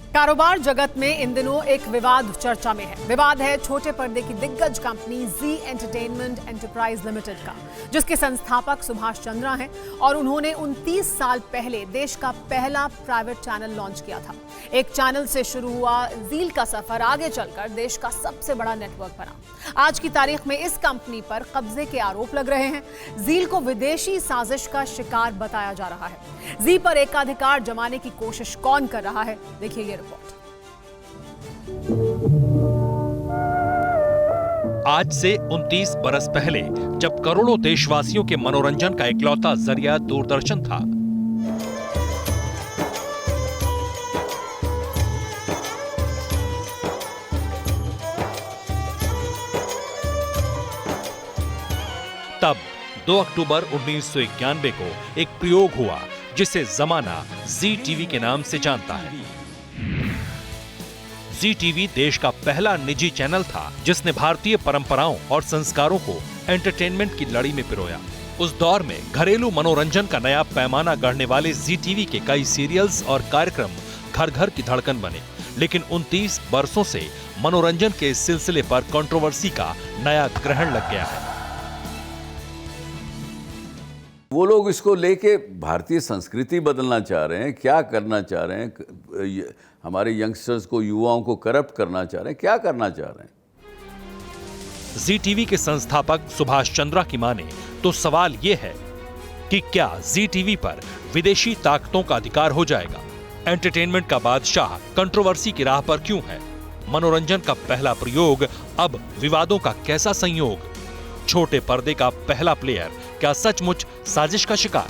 कारोबार जगत में इन दिनों एक विवाद चर्चा में है। विवाद है छोटे पर्दे की दिग्गज कंपनी जी एंटरटेनमेंट एंटरप्राइज लिमिटेड का, जिसके संस्थापक सुभाष चंद्रा हैं और उन्होंने 29 साल पहले देश का पहला प्राइवेट चैनल लॉन्च किया था। एक चैनल से शुरू हुआ जील का सफर आगे चलकर देश का सबसे बड़ा नेटवर्क बना। आज की तारीख में इस कंपनी पर कब्जे के आरोप लग रहे हैं। जील को विदेशी साजिश का शिकार बताया जा रहा है। जी पर एकाधिकार जमाने की कोशिश कौन कर रहा है, देखिए ये रिपोर्ट। आज से 29 बरस पहले जब करोड़ों देशवासियों के मनोरंजन का इकलौता जरिया दूरदर्शन था, तब 2 अक्टूबर 1991 को एक प्रयोग हुआ जिसे जमाना जी टीवी के नाम से जानता है। जी टीवी देश का पहला निजी चैनल था जिसने भारतीय परंपराओं और संस्कारों को एंटरटेनमेंट की लड़ी में पिरोया। उस दौर में घरेलू मनोरंजन का नया पैमाना गढ़ने वाले जी टीवी के कई सीरियल्स और कार्यक्रम घर घर की धड़कन बने। लेकिन 29 वर्षों से मनोरंजन के इस सिलसिले पर कंट्रोवर्सी का नया ग्रहण लग गया है। वो लोग इसको लेके भारतीय संस्कृति बदलना चाह रहे हैं, क्या करना चाह रहे हैं, हमारे यंगस्टर्स को, युवाओं को करप्ट करना चाह रहे हैं, क्या करना चाह रहे हैं। जी टीवी के संस्थापक सुभाष चंद्रा की माने तो सवाल यह है कि क्या जी टीवी पर विदेशी ताकतों का अधिकार हो जाएगा? एंटरटेनमेंट का बादशाह कंट्रोवर्सी की राह पर क्यों है? मनोरंजन का पहला प्रयोग अब विवादों का कैसा संयोग? छोटे पर्दे का पहला प्लेयर क्या सचमुच साजिश का शिकार?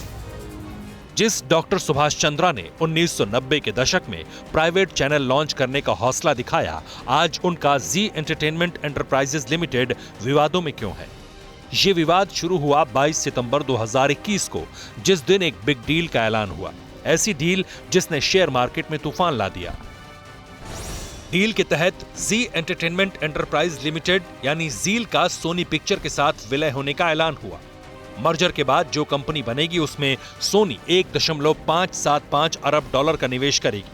जिस डॉक्टर सुभाष चंद्रा ने 1990 के दशक में प्राइवेट चैनल लॉन्च करने का हौसला दिखाया, आज उनका जी एंटरटेनमेंट एंटरप्राइजेज लिमिटेड विवादों में क्यों है? ये विवाद शुरू हुआ 22 सितंबर 2021 को, जिस दिन एक बिग डील का ऐलान हुआ। ऐसी डील जिसने शेयर मार्केट में तूफान ला दिया। डील के तहत जी एंटरटेनमेंट एंटरप्राइज लिमिटेड यानी जील का सोनी पिक्चर के साथ विलय होने का ऐलान हुआ। मर्जर के बाद जो कंपनी बनेगी उसमें सोनी 1.575 अरब डॉलर का निवेश करेगी।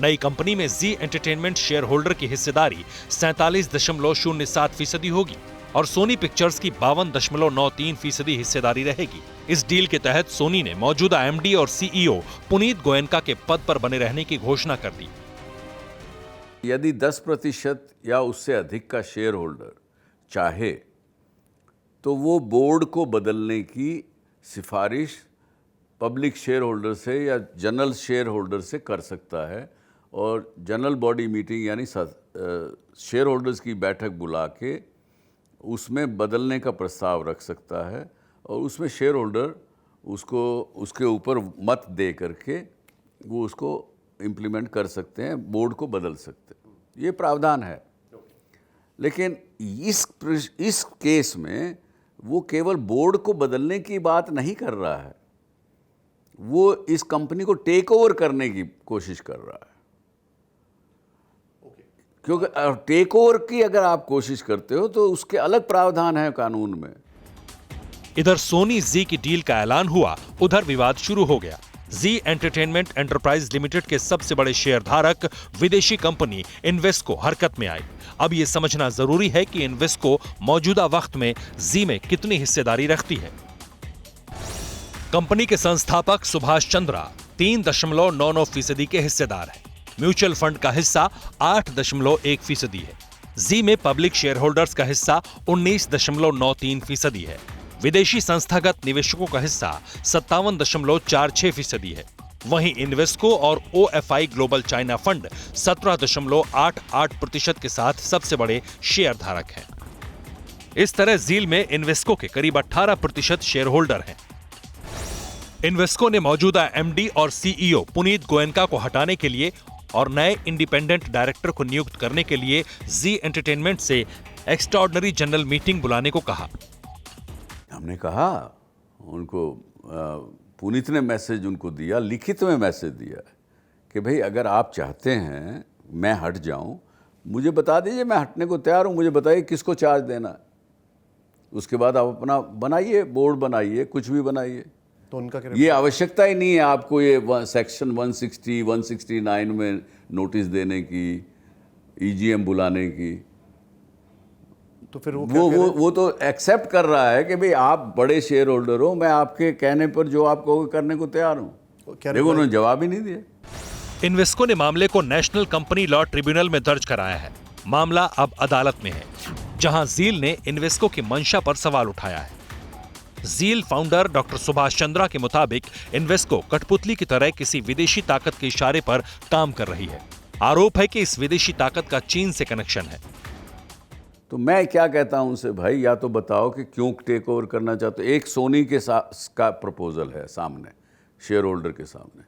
नई कंपनी में जी एंटरटेनमेंट शेयर होल्डर की हिस्सेदारी 47.07% होगी और सोनी पिक्चर्स की 52.93% हिस्सेदारी रहेगी। इस डील के तहत सोनी ने मौजूदा एमडी और सीईओ पुनीत गोयनका के पद पर बने रहने की घोषणा कर दी। यदि 10% या उससे अधिक का शेयर होल्डर चाहे तो वो बोर्ड को बदलने की सिफारिश पब्लिक शेयर होल्डर से या जनरल शेयर होल्डर से कर सकता है और जनरल बॉडी मीटिंग यानी शेयर होल्डर्स की बैठक बुला के उसमें बदलने का प्रस्ताव रख सकता है और उसमें शेयर होल्डर उसको उसके ऊपर मत दे करके वो उसको इम्प्लीमेंट कर सकते हैं, बोर्ड को बदल सकते हैं। ये प्रावधान है। लेकिन इस केस में वो केवल बोर्ड को बदलने की बात नहीं कर रहा है, वो इस कंपनी को टेक ओवर करने की कोशिश कर रहा है। क्योंकि टेक ओवर की अगर आप कोशिश करते हो तो उसके अलग प्रावधान है कानून में। इधर सोनी जी की डील का ऐलान हुआ, उधर विवाद शुरू हो गया। जी एंटरटेनमेंट एंटरप्राइज लिमिटेड के सबसे बड़े शेयरधारक विदेशी कंपनी इन्वेस्को हरकत में आई। अब यह समझना जरूरी है कि इन्वेस्को मौजूदा वक्त में जी में कितनी हिस्सेदारी रखती है। कंपनी के संस्थापक सुभाष चंद्रा 3.99% के हिस्सेदार हैं। म्यूचुअल फंड का हिस्सा 8.1% है। जी में पब्लिक शेयर होल्डर्स का हिस्सा 19.93% है। विदेशी संस्थागत निवेशकों का हिस्सा 57.46% है। वहीं इन्वेस्को और ओएफआई ग्लोबल चाइना फंड 17.88% के साथ सबसे बड़े शेयर धारक हैं। इस तरह जील में इन्वेस्को के करीब 18% शेयर होल्डर हैं। इन्वेस्को ने मौजूदा एमडी और सीईओ पुनीत गोयनका को हटाने के लिए और नए इंडिपेंडेंट डायरेक्टर को नियुक्त करने के लिए जी एंटरटेनमेंट से एक्स्ट्राऑर्डिनरी जनरल मीटिंग बुलाने को कहा। हमने कहा उनको, पुनीत ने मैसेज उनको दिया, लिखित में मैसेज दिया कि भाई अगर आप चाहते हैं मैं हट जाऊं, मुझे बता दीजिए, मैं हटने को तैयार हूं, मुझे बताइए किसको चार्ज देना है। उसके बाद आप अपना बनाइए, बोर्ड बनाइए, कुछ भी बनाइए। तो उनका क्या? ये आवश्यकता ही नहीं है आपको ये सेक्शन 160, 169 में नोटिस देने की, ईजीएम बुलाने की। तो फिर वो तो एक्सेप्ट कर रहा है कि भाई आप बड़े शेयर होल्डर हो, मैं आपके कहने पर जो आप कहोगे करने को तैयार हूं। देखो उन्होंने जवाब ही नहीं दिया। इन्वेस्को ने मामले को नेशनल कंपनी लॉ ट्रिब्यूनल में दर्ज कराया है। मामला अब अदालत में है, जहां जील ने इन्वेस्को की मंशा पर सवाल उठाया है। जील फाउंडर डॉक्टर सुभाष चंद्रा के मुताबिक इन्वेस्को कठपुतली की तरह किसी विदेशी ताकत के इशारे पर काम कर रही है। आरोप है कि इस विदेशी ताकत का चीन से कनेक्शन है। तो मैं क्या कहता हूं उनसे, भाई या तो बताओ कि क्यों टेक ओवर करना चाहते हो। एक सोनी के का प्रपोजल है सामने, शेयर होल्डर के सामने,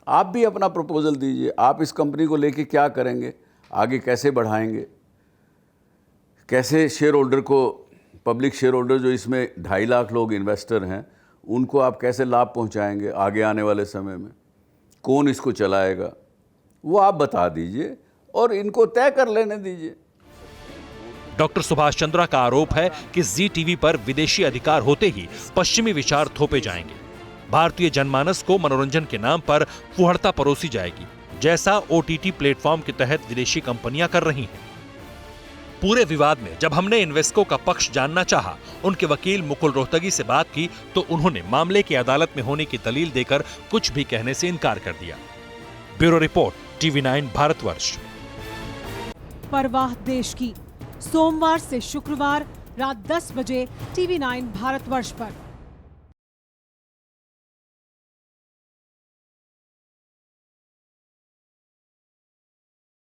आप भी अपना प्रपोजल दीजिए। आप इस कंपनी को लेके क्या करेंगे, आगे कैसे बढ़ाएंगे, कैसे शेयर होल्डर को, पब्लिक शेयर होल्डर जो इसमें 2.5 लाख लोग इन्वेस्टर हैं, उनको आप कैसे लाभ पहुंचाएंगे आगे आने वाले समय में, कौन इसको चलाएगा, वो आप बता दीजिए और इनको तय कर लेने दीजिए। डॉक्टर सुभाष चंद्रा का आरोप है कि जी टीवी पर विदेशी अधिकार होते ही पश्चिमी विचार थोपे जाएंगे। भारतीय जनमानस को मनोरंजन के नाम पर फुहड़ता परोसी जाएगी, जैसा ओटीटी प्लेटफॉर्म के तहत विदेशी कंपनियां कर रही हैं। पूरे विवाद में जब हमने इन्वेस्को का पक्ष जानना चाहा, उनके वकील मुकुल रोहतगी से बात की, तो उन्होंने मामले की अदालत में होने की दलील देकर कुछ भी कहने से इनकार कर दिया। Bureau report, TV9 Bharatvarsh. परवाह देश की, सोमवार से शुक्रवार रात 10 बजे TV9 भारतवर्ष पर।